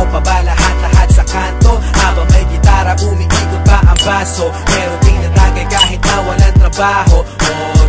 mo pa ba lahat sa kanto? Habang may gitara, umiikot pa ang baso. Meron ding natagay kahit na walang trabaho.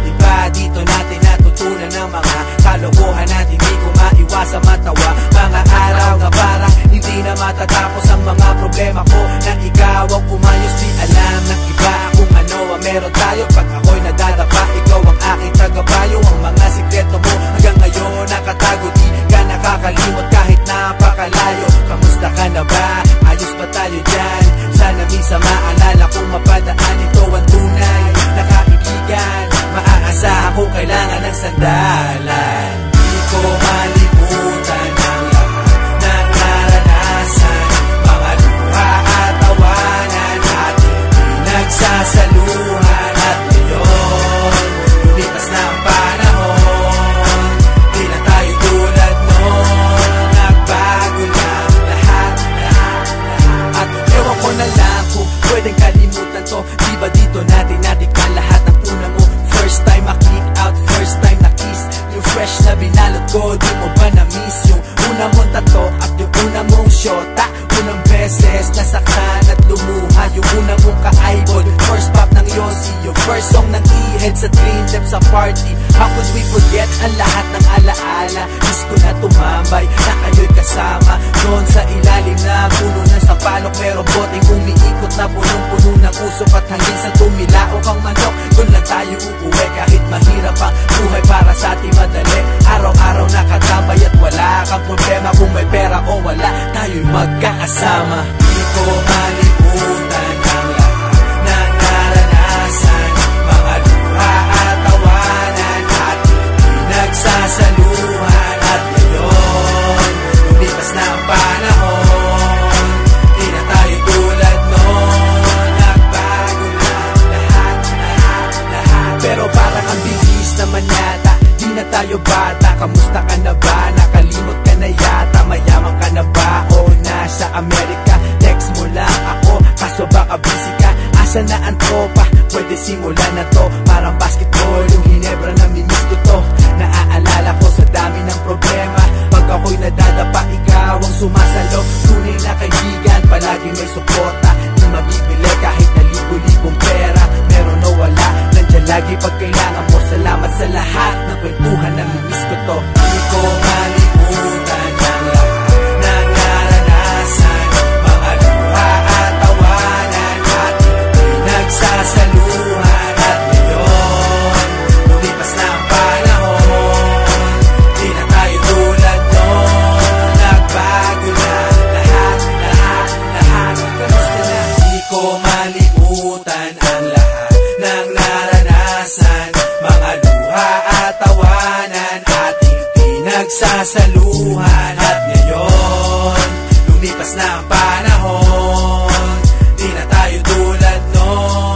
Diba dito natin natutunan ng mga kalokohan at hindi ko maiwasa matawa. Mga araw na parang hindi na matatapos ang mga problema ko, na ikaw ang umayos. Di alam ng iba kung ano ang meron tayo. Pag ako'y nadadapa, ikaw ang aking tagabayo. Ang mga sikreto mo hanggang ngayon nakatago, di ka nakakalimot kahit napakalayo. Kamusta ka na ba? Ayos ba tayo dyan? Sana minsan maalala kung mapadaan ito ang tunay na kaibigan. Maaasahan kung kailangan ng sandalan. Di ko malimutan ang lahat ng naranasan, mga luha at tawanan ating pinagsasaluhan. At ngayon, lumipas na ang panahon, di na tayo tulad noon. Nagbago na lahat. At ewan ko na lang kung pwedeng kalimutan to. Di ba dito natin natikman lahat ng una mo? First time ma-click out, first time na-kiss, yung fresh na binalot ko. Di mo ba na-miss yung una mong tato at yung una mong shota? Unang beses nasaktan at lumuha, yung una mong ka-eyeball, first pop ng Yossi, yung first song ng E-Head sa Dream Team sa party. How could we forget ang lahat ng alaala? Miss ko na tumambay na kayo'y kasama doon sa ilalim na puno ng sapalok. Merong boteng umiikot na punong-puno ng usok, at hanggang sa tumilaok ang manok, doon lang tayo uuwi. Kahit mahirap ang buhay, para sa ating madali. Araw-araw nakatambay at wala kang problema. Kung may pera o wala, tayo'y magkakasama. Di ko malimutan ang lahat ng naranasan, mga luha at tawanan ating pinagsasaluhan. At ngayon, lumipas na ang panahon, di na tayo tulad noon. Nagbago na lahat. Pero parang ang bilis naman yata, di na tayo bata. Kamusta ka na ba? Nakalimot ka na yata. Mayaman ka na ba o nasa Amerika? Text mo lang ako, kaso baka busy ka. Asa na ang tropa? Pwede simulan na to. Parang basketball, yung Hinebra na mimiss ko to. Naaalala ko sa dami ng problema, pag ako'y nadadapa, ikaw ang sumasalo. Tunay na kaibigan, palagi may suporta. Di mabibili kahit na libo-libong pera. Meron o wala, nandyan lagi pag kailangan mo. Salamat sa lahat ng kwentuhan na mimiss ko to. Di ko malimutan ang lahat ng naranasan, mga luha at tawanan ating pinagsasaluhan. At ngayon, lumipas na ang panahon, di na tayo tulad noon. Nagbago na lahat. Kamusta na? Di ko malimutan ang lahat ng naranasan, mga luha at tawanan ating pinagsasaluhan. At ngayon, lumipas na ang panahon, di na tayo tulad noon.